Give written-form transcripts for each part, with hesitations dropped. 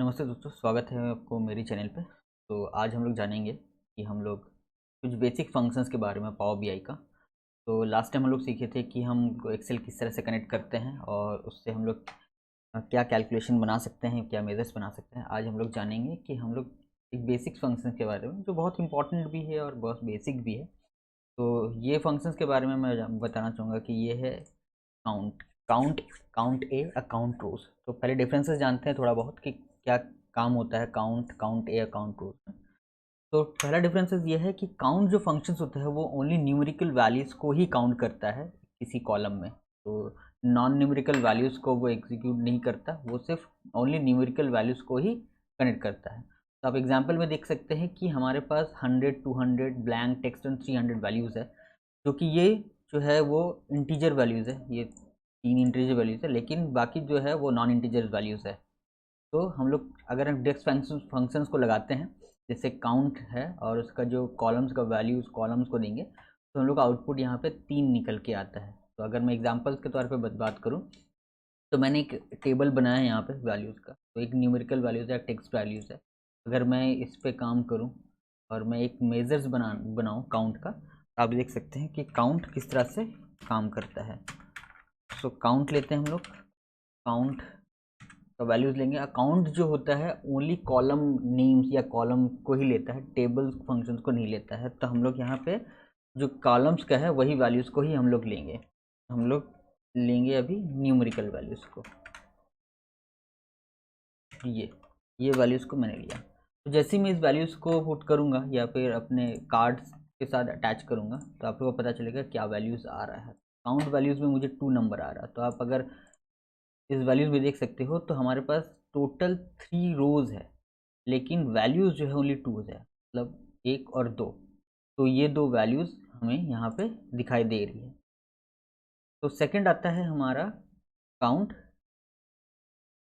नमस्ते दोस्तों, स्वागत है आपको मेरी चैनल पे। तो आज हम लोग जानेंगे कि हम लोग कुछ बेसिक फंक्शंस के बारे में पावर बीआई का। तो लास्ट टाइम हम लोग सीखे थे कि हम एक्सेल किस तरह से कनेक्ट करते हैं और उससे हम लोग क्या कैलकुलेशन बना सकते हैं, क्या मेजर्स बना सकते हैं। आज हम लोग जानेंगे कि हम लोग एक बेसिक फंक्शन के बारे में, जो बहुत इंपॉर्टेंट भी है और बहुत बेसिक भी है। तो ये फंक्शंस के बारे में मैं बताना चाहूँगा कि ये है count count count a account रोज। तो पहले डिफरेंसेस जानते हैं थोड़ा बहुत कि क्या काम होता है काउंट काउंट ए अकाउंट रोज में। तो पहला डिफरेंसेस ये है कि काउंट जो फंक्शंस होता है वो ओनली न्यूमेरिकल वैल्यूज़ को ही काउंट करता है किसी कॉलम में। तो नॉन न्यूमेरिकल वैल्यूज़ को वो एग्जीक्यूट नहीं करता, वो सिर्फ ओनली न्यूमेरिकल वैल्यूज़ को ही कनेक्ट करता है। तो आप एग्जांपल में देख सकते हैं कि हमारे पास 100, 200 ब्लैंक टेक्स्ट एंड 300 वैल्यूज़ है, जो कि ये जो है वो इंटीजर वैल्यूज़ है। ये 3 इंटीजर वैल्यूज़ है, लेकिन बाकी जो है वो नॉन इंटीजर वैल्यूज़ है। तो हम लोग अगर हम डेक्स फंक्शंस को लगाते हैं, जैसे काउंट है और उसका जो कॉलम्स का वैल्यू उस कॉलम्स को देंगे, तो हम लोग का आउटपुट यहाँ पे 3 निकल के आता है। तो अगर मैं एग्जांपल्स के तौर पे बात करूँ, तो मैंने एक टेबल बनाया है यहाँ पे वैल्यूज़ का। तो एक न्यूमेरिकल वैल्यूज़ है, टेक्स्ट वैल्यूज़ है। अगर मैं इस पे काम करूँ और मैं एक मेजर्स बनाऊँ काउंट का, तो आप देख सकते हैं कि काउंट किस तरह से काम करता है। सो काउंट लेते हैं हम लोग, काउंट का वैल्यूज़ लेंगे। अकाउंट जो होता है ओनली कॉलम नेम्स या कॉलम को ही लेता है, टेबल्स फंक्शंस को नहीं लेता है। तो हम लोग यहाँ पे जो कॉलम्स का है वही वैल्यूज़ को ही हम लोग लेंगे। हम लोग लेंगे अभी न्यूमेरिकल वैल्यूज़ को। ये वैल्यूज़ को मैंने लिया। तो जैसे ही मैं इस वैल्यूज़ को पुट करूँगा या फिर अपने कार्ड्स के साथ अटैच करूँगा, तो आप लोगों को पता चलेगा क्या वैल्यूज़ आ रहा है। काउंट वैल्यूज़ में मुझे 2 नंबर आ रहा है। तो आप अगर इस वैल्यूज़ में देख सकते हो, तो हमारे पास टोटल 3 रोज़ है, लेकिन वैल्यूज़ जो है ओनली 2 है, मतलब 1 और 2। तो ये 2 वैल्यूज़ हमें यहाँ पे दिखाई दे रही है। तो सेकंड आता है हमारा काउंट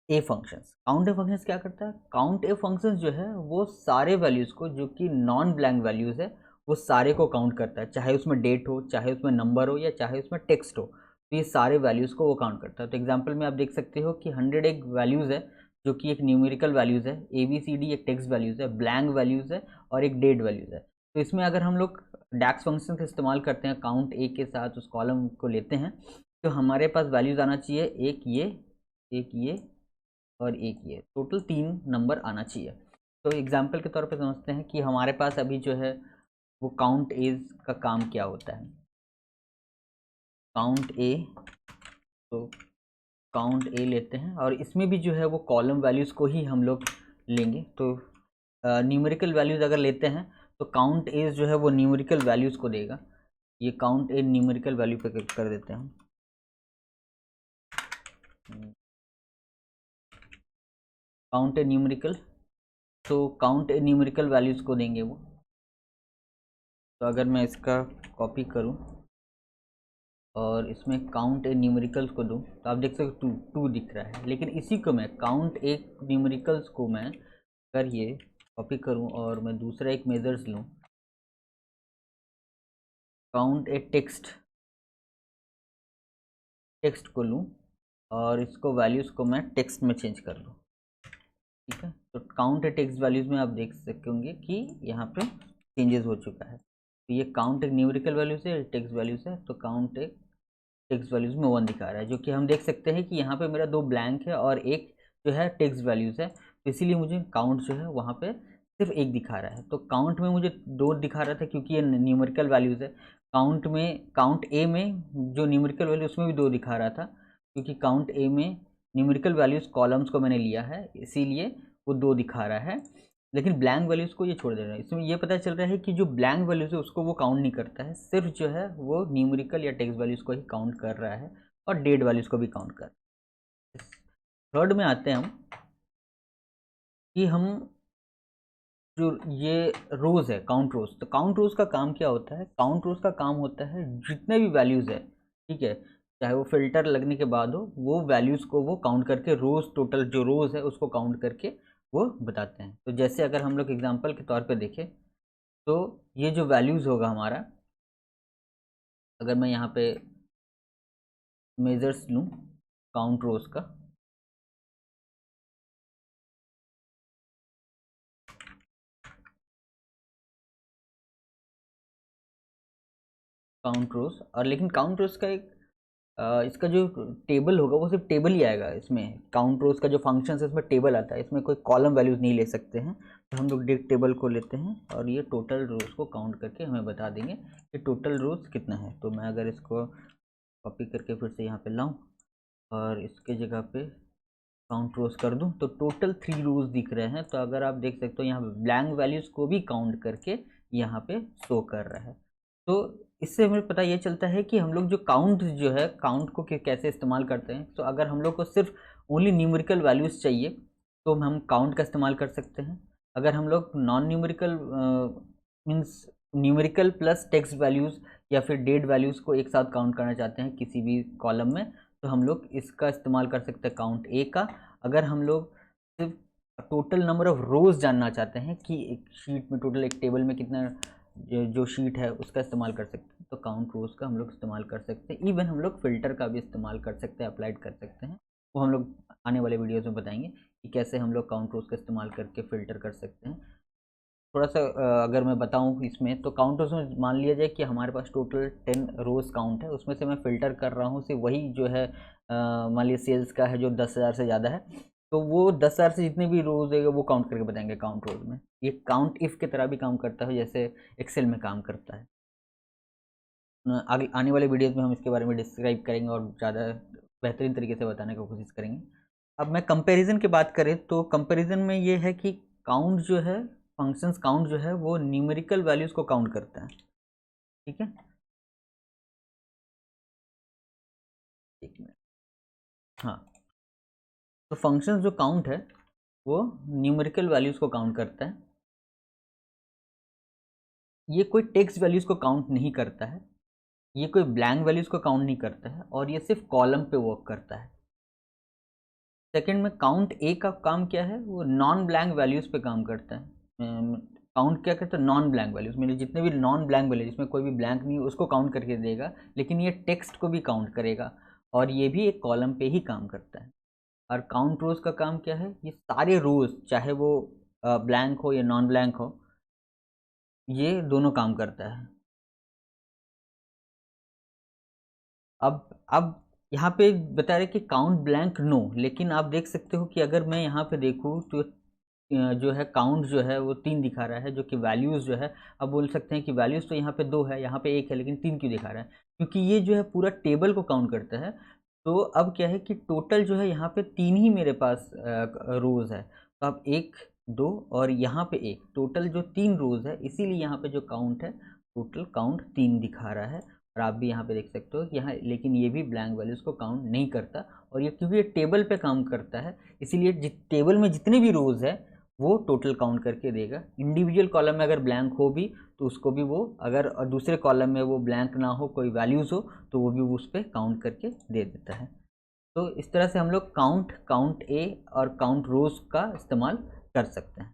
ए फंक्शंस। काउंट ए फंक्शंस क्या करता है? काउंट ए फंक्शंस जो है वो सारे वैल्यूज़ को, जो कि नॉन ब्लैंक वैल्यूज़ है, वो सारे को काउंट करता है। चाहे उसमें डेट हो, चाहे उसमें नंबर हो, या चाहे उसमें टेक्स्ट हो, तो ये सारे वैल्यूज़ को वो काउंट करता है। तो एग्जाम्पल में आप देख सकते हो कि 100 एक वैल्यूज़ है, जो कि एक न्यूमेरिकल वैल्यूज़ है। ABCD एक टेक्स्ट वैल्यूज़ है, ब्लैंक वैल्यूज़ है, और एक डेट वैल्यूज़ है। तो इसमें अगर हम लोग डैक्स फंक्शन का इस्तेमाल करते हैं, काउंट ए के साथ उस कॉलम को लेते हैं, तो हमारे पास वैल्यूज़ आना चाहिए एक ये और एक ये, टोटल 3 नंबर आना चाहिए। तो एग्जाम्पल के तौर पे समझते हैं कि हमारे पास अभी जो है वो काउंट एज का काम क्या होता है। काउंट ए, तो काउंट ए लेते हैं और इसमें भी जो है वो कॉलम वैल्यूज़ को ही हम लोग लेंगे। तो न्यूमेरिकल वैल्यूज़ अगर लेते हैं, तो काउंट एज जो है वो न्यूमेरिकल वैल्यूज़ को देगा। ये काउंट ए न्यूमेरिकल वैल्यू पे कर देते हैं हम। काउंट ए न्यूमेरिकल, तो काउंट ए न्यूमेरिकल वैल्यूज़ को देंगे वो। तो अगर मैं इसका कॉपी करूँ और इसमें काउंट ए न्यूमेरिकल्स को दूं, तो आप देख सकते हो 2 दिख रहा है। लेकिन इसी को मैं काउंट ए न्यूमेरिकल्स को मैं अगर ये कॉपी करूं और मैं दूसरा एक मेजर्स लूं, काउंट ए टेक्स्ट को लूं और इसको वैल्यूज़ को मैं टेक्स्ट में चेंज कर लूं, ठीक है। तो काउंट ए टेक्स्ट वैल्यूज़ में आप देख सकते होंगे कि यहाँ पे चेंजेस हो चुका है। तो ये काउंट एक न्यूमेरिकल वैल्यूज़ है, टेक्स्ट वैल्यूज़ है। तो काउंट एक टेक्स्ट वैल्यूज़ में 1 दिखा रहा है, जो कि हम देख सकते हैं कि यहाँ पे मेरा 2 ब्लैंक है और एक जो है टेक्स्ट वैल्यूज़ है। तो इसीलिए मुझे काउंट जो है वहाँ पे सिर्फ 1 दिखा रहा है। तो काउंट में मुझे 2 दिखा रहा था क्योंकि ये न्यूमेरिकल वैल्यूज़ है। काउंट ए में जो न्यूमेरिकल वैल्यू उसमें भी 2 दिखा रहा था, क्योंकि काउंट ए में न्यूमेरिकल वैल्यूज़ कॉलम्स को मैंने लिया है, इसीलिए वो 2 दिखा रहा है। लेकिन ब्लैंक वैल्यूज़ को ये छोड़ दे रहा है। इसमें ये पता चल रहा है कि जो ब्लैंक वैल्यूज़ है उसको वो काउंट नहीं करता है, सिर्फ जो है वो न्यूमेरिकल या टेक्स्ट वैल्यूज़ को ही काउंट कर रहा है और डेट वैल्यूज़ को भी काउंट कर रहा है। थर्ड में आते हैं हम कि हम जो ये रोज़ है काउंट रोज़। तो काउंट रोज़ का काम क्या होता है? काउंट रोज़ का काम होता है जितने भी वैल्यूज़ है, ठीक है, चाहे वो फिल्टर लगने के बाद हो, वो वैल्यूज़ को वो काउंट करके रोज़, टोटल जो रोज़ है उसको काउंट करके वो बताते हैं। तो जैसे अगर हम लोग एग्जांपल के तौर पे देखें, तो ये जो वैल्यूज़ होगा हमारा, अगर मैं यहाँ पे मेजर्स लूँ काउंट रोज़ का, काउंट रोज, और लेकिन काउंट रोज का एक इसका जो टेबल होगा वो सिर्फ टेबल ही आएगा। इसमें काउंट रोज का जो फंक्शन है इसमें टेबल आता है, इसमें कोई कॉलम वैल्यूज नहीं ले सकते हैं। तो हम लोग डायरेक्ट टेबल को लेते हैं और ये टोटल रोज को काउंट करके हमें बता देंगे कि टोटल रोज कितना है। तो मैं अगर इसको कॉपी करके फिर से यहाँ पे लाऊं और इसके जगह पे काउंट रोज कर दूं तो टोटल 3 रोज दिख रहे हैं। तो अगर आप देख सकते हो यहाँ पे ब्लैंक वैल्यूज को भी काउंट करके यहाँ पे शो कर रहा है। तो इससे हमें पता ये चलता है कि हम लोग जो काउंट जो है, काउंट को कैसे इस्तेमाल करते हैं। तो अगर हम लोग को सिर्फ ओनली न्यूमेरिकल वैल्यूज़ चाहिए तो हम काउंट का इस्तेमाल कर सकते हैं। अगर हम लोग non numerical means numerical plus text values या फिर डेट वैल्यूज़ को एक साथ काउंट करना चाहते हैं किसी भी कॉलम में, तो हम लोग इसका इस्तेमाल कर सकते हैं काउंट ए का। अगर हम लोग सिर्फ टोटल नंबर ऑफ रोज़ जानना चाहते हैं कि एक शीट में टोटल एक टेबल में कितना जो शीट है उसका इस्तेमाल कर सकते हैं, तो काउंट रोज़ का हम लोग इस्तेमाल कर सकते हैं। इवन हम लोग फ़िल्टर का भी इस्तेमाल कर सकते हैं, अप्लाइड कर सकते हैं। वो हम लोग आने वाले वीडियोज़ में बताएंगे कि कैसे हम लोग काउंट रोज़ का इस्तेमाल करके फ़िल्टर कर सकते हैं। थोड़ा सा अगर मैं बताऊं इसमें, तो काउंट रोज़ में मान लिया जाए कि हमारे पास टोटल 10 रोज़ काउंट है, उसमें से मैं फ़िल्टर कर रहा हूँ सिर्फ वही जो है मान लीजिए सेल्स का है जो 10,000 से ज़्यादा है, तो वो 10,000 से जितने भी रोज़ है वो काउंट करके बताएंगे काउंट रोज़ में। ये काउंट इफ़ की तरह भी काम करता है जैसे एक्सेल में काम करता है। आगे आने वाले वीडियोज़ में हम इसके बारे में डिस्क्राइब करेंगे और ज़्यादा बेहतरीन तरीके से बताने की कोशिश करेंगे। अब मैं कंपैरिजन की बात करें तो कंपैरिजन में ये है कि काउंट जो है, फंक्शंस काउंट जो है वो न्यूमेरिकल वैल्यूज़ को काउंट करता है। ठीक है, एक मिनट। हाँ, तो फंक्शंस जो काउंट है वो न्यूमेरिकल वैल्यूज़ को काउंट करता है। ये कोई टेक्स्ट वैल्यूज़ को काउंट नहीं करता है, ये कोई ब्लैंक वैल्यूज़ को काउंट नहीं करता है, और ये सिर्फ कॉलम पे वर्क करता है। सेकंड में काउंट ए का काम क्या है, वो नॉन ब्लैंक वैल्यूज़ पे काम करता है। काउंट क्या करता है, नॉन ब्लैंक वैल्यूज़, मेरे जितने भी नॉन ब्लैंक वैल्यू जिसमें कोई भी ब्लैंक नहीं है उसको काउंट करके देगा, लेकिन ये टेक्स्ट को भी काउंट करेगा और ये भी एक कॉलम पे ही काम करता है। और काउंट रोज़ का काम क्या है, ये सारे रोज़ चाहे वो ब्लैंक हो या नॉन ब्लैंक हो, ये दोनों काम करता है। अब यहाँ पे बता रहे कि काउंट ब्लैंक नो, लेकिन आप देख सकते हो कि अगर मैं यहाँ पे देखूँ तो जो है काउंट जो है वो 3 दिखा रहा है, जो कि वैल्यूज़ जो है, अब बोल सकते हैं कि वैल्यूज़ तो यहाँ पे 2 है, यहाँ पे 1 है, लेकिन 3 क्यों दिखा रहा है, क्योंकि ये जो है पूरा टेबल को काउंट करता है। तो अब क्या है कि टोटल जो है यहाँ पे 3 ही मेरे पास रोज़ है, तो अब 1 2 और यहाँ पे 1, टोटल जो 3 रोज़ है, इसीलिए यहाँ पे जो काउंट है टोटल काउंट 3 दिखा रहा है। और आप भी यहाँ पे देख सकते हो कि यहाँ, लेकिन ये भी ब्लैंक वैल्यूज़ को काउंट नहीं करता, और ये क्योंकि ये टेबल पे काम करता है इसीलिए टेबल में जितने भी रोज़ है वो टोटल काउंट करके देगा। इंडिविजुअल कॉलम में अगर ब्लैंक हो भी तो उसको भी वो, अगर दूसरे कॉलम में वो ब्लैंक ना हो, कोई वैल्यूज़ हो, तो वो भी उस पर काउंट करके दे देता है। तो इस तरह से हम लोग काउंट ए और काउंट रोज़ का इस्तेमाल कर सकते हैं।